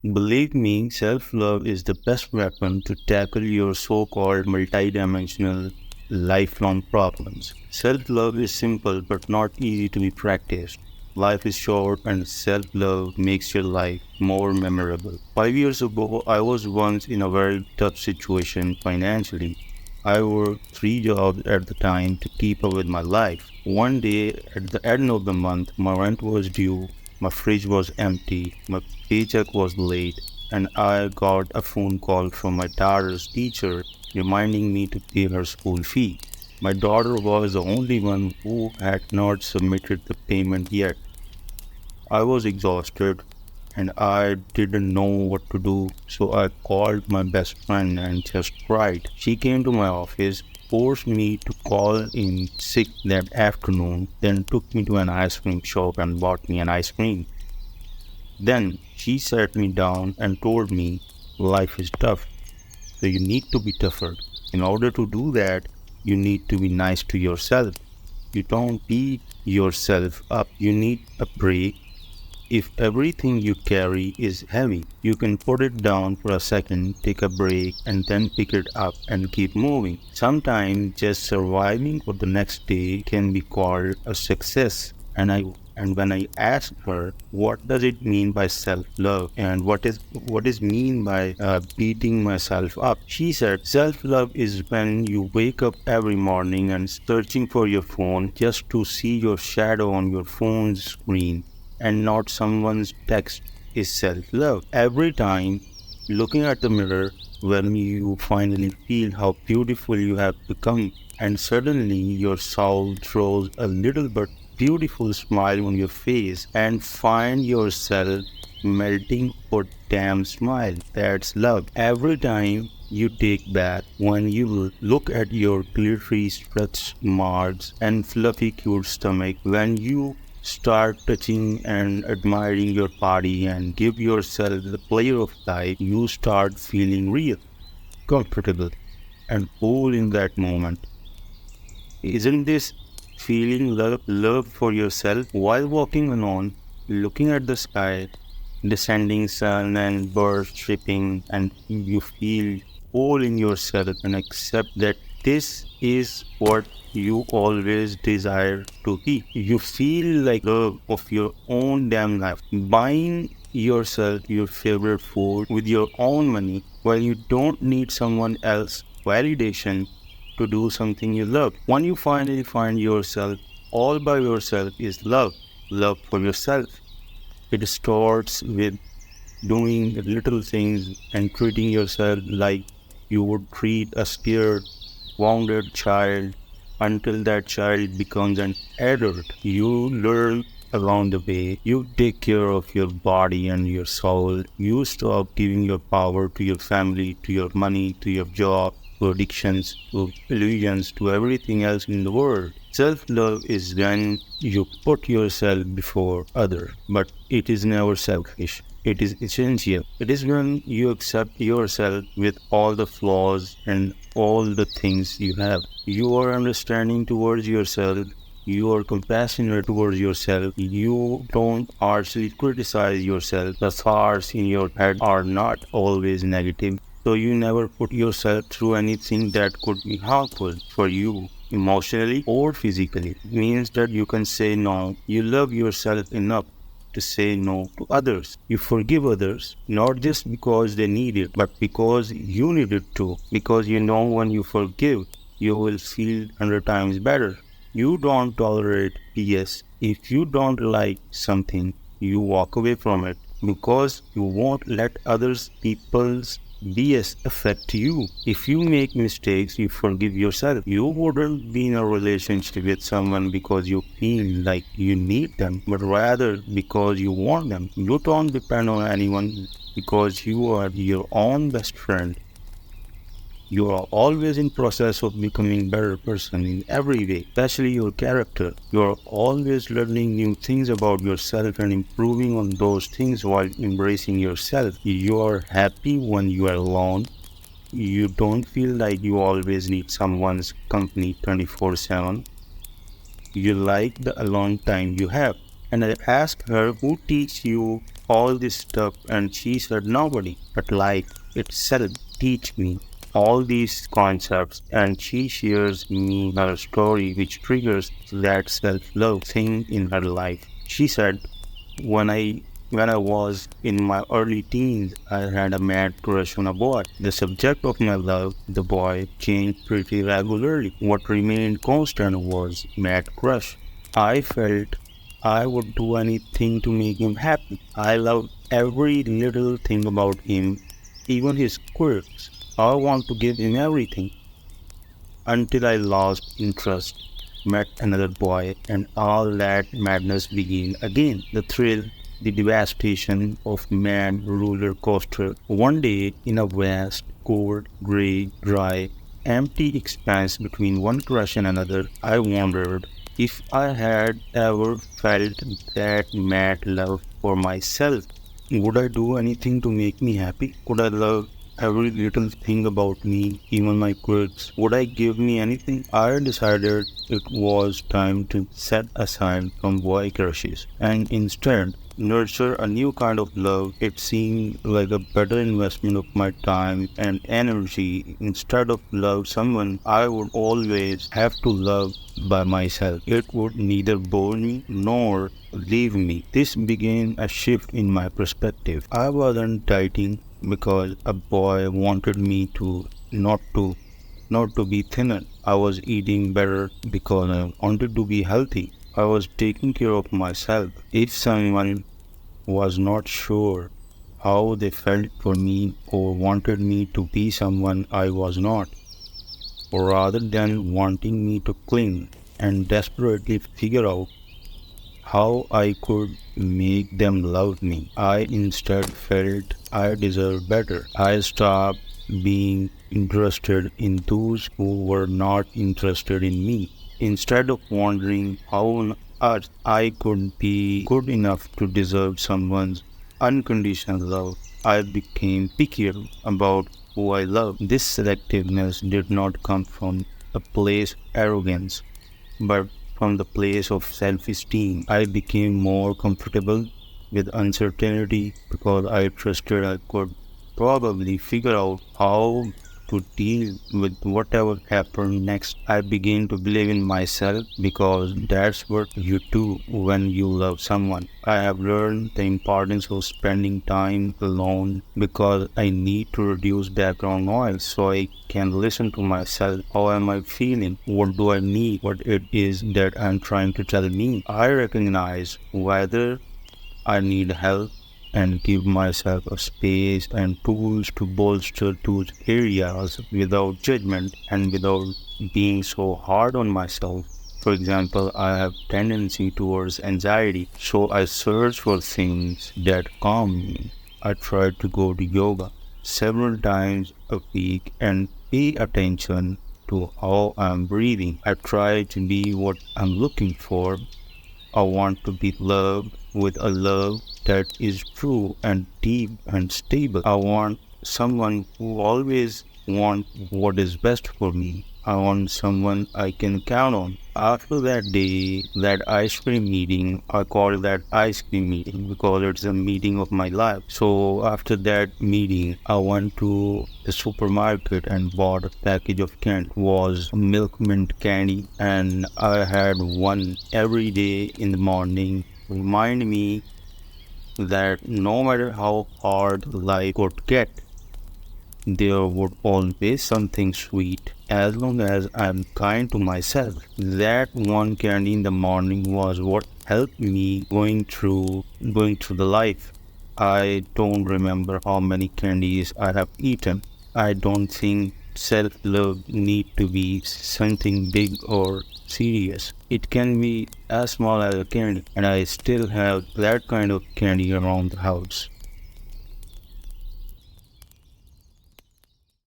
Believe me, self love is the best weapon to tackle your so called multidimensional lifelong problems. Self love is simple but not easy to be practiced. Life is short and self love makes your life more memorable. 5 years ago, I was once in a very tough situation financially. I worked 3 jobs at the time to keep up with my life. One day, at the end of the month, my rent was due, my fridge was empty, my paycheck was late, and I got a phone call from my daughter's teacher reminding me to pay her school fee. My daughter was the only one who had not submitted the payment yet. I was exhausted and I didn't know what to do, so I called my best friend and just cried. She came to my office, forced me to call in sick that afternoon, then took me to an ice cream shop and bought me an ice cream. Then she sat me down and told me life is tough, so you need to be tougher. In order to do that, you need to be nice to yourself. You don't beat yourself up. You need a break. If everything you carry is heavy, you can put it down for a second, take a break, and then pick it up and keep moving. Sometimes just surviving for the next day can be called a success. And when I asked her what does it mean by self-love and what is mean by beating myself up, she said self-love is when you wake up every morning and searching for your phone just to see your shadow on your phone's screen and not someone's text is self love. Every time looking at the mirror, when you finally feel how beautiful you have become, and suddenly your soul throws a little but beautiful smile on your face and find yourself melting for damn smile. That's love. Every time you take bath, when you look at your glittery stretch marks and fluffy cute stomach, when you start touching and admiring your body and give yourself the pleasure of life, you start feeling real, comfortable, and whole in that moment. Isn't this feeling love for yourself while walking alone, looking at the sky, descending sun and birds chirping, and you feel whole in yourself and accept that this is what you always desire to be. You feel like love of your own damn life. Buying yourself your favorite food with your own money while you don't need someone else's validation to do something you love. When you finally find yourself all by yourself is love. Love for yourself. It starts with doing little things and treating yourself like you would treat a scared, wounded child until that child becomes an adult. You learn along the way. You take care of your body and your soul. You stop giving your power to your family, to your money, to your job, to addictions, to illusions, to everything else in the world. Self-love is when you put yourself before others, but it is never selfish. It is essential. It is when you accept yourself with all the flaws and all the things you have. You are understanding towards yourself. You are compassionate towards yourself. You don't harshly criticize yourself. The thoughts in your head are not always negative. So you never put yourself through anything that could be harmful for you emotionally or physically. It means that you can say no. You love yourself enough to say no to others. You forgive others not just because they need it, but because you need it too. Because you know when you forgive, you will feel 100 times better. You don't tolerate BS. If you don't like something, you walk away from it because you won't let others people's BS affect you. If you make mistakes, you forgive yourself. You wouldn't be in a relationship with someone because you feel like you need them, but rather because you want them. You don't depend on anyone because you are your own best friend. You are always in process of becoming better person in every way, especially your character. You are always learning new things about yourself and improving on those things while embracing yourself. You are happy when you are alone. You don't feel like you always need someone's company 24/7. You like the alone time you have. And I asked her, who teach you all this stuff, and she said, nobody, but life itself teach me all these concepts, and she shares me her story which triggers that self-love thing in her life. She said, when I was in my early teens, I had a mad crush on a boy. The subject of my love, the boy, changed pretty regularly. What remained constant was mad crush. I felt I would do anything to make him happy. I loved every little thing about him, even his quirks. I want to give him everything until I lost interest, met another boy, and all that madness began again. The thrill, the devastation of mad roller coaster. One day, in a vast, cold, grey, dry, empty expanse between one crush and another, I wondered if I had ever felt that mad love for myself. Would I do anything to make me happy? Could I love every little thing about me, even my quirks? Would I give me anything? I decided it was time to set aside from boy crushes and instead nurture a new kind of love. It seemed like a better investment of my time and energy. Instead of love someone, I would always have to love by myself. It would neither bore me nor leave me. This began a shift in my perspective. I wasn't dieting because a boy wanted me to not to be thinner. I was eating better because I wanted to be healthy. I was taking care of myself. If someone was not sure how they felt for me or wanted me to be someone I was not, or rather than wanting me to cling and desperately figure out how I could make them love me, I instead felt I deserved better. I stopped being interested in those who were not interested in me. Instead of wondering how on earth I could be good enough to deserve someone's unconditional love, I became pickier about who I loved. This selectiveness did not come from a place of arrogance, but from the place of self esteem. I became more comfortable with uncertainty because I trusted I could probably figure out how to deal with whatever happened next. I began to believe in myself because that's what you do when you love someone. I have learned the importance of spending time alone because I need to reduce background noise so I can listen to myself. How am I feeling? What do I need? What it is that I'm trying to tell me? I recognize whether I need help and give myself a space and tools to bolster those areas without judgment and without being so hard on myself. For example, I have tendency towards anxiety, so I search for things that calm me. I try to go to yoga several times a week and pay attention to how I'm breathing. I try to be what I'm looking for. I want to be loved with a love that is true and deep and stable. I want someone who always wants what is best for me. I want someone I can count on. After that day, that ice cream meeting, I call that ice cream meeting because it's a meeting of my life. So after that meeting, I went to the supermarket and bought a package of candy. It was milk mint candy, and I had one every day in the morning. Remind me that no matter how hard life could get, there would always something sweet as long as I'm kind to myself. That one candy in the morning was what helped me going through the life. I don't remember how many candies I have eaten. I don't think self-love need to be something big or serious. It can be as small as a candy, and I still have that kind of candy around the house.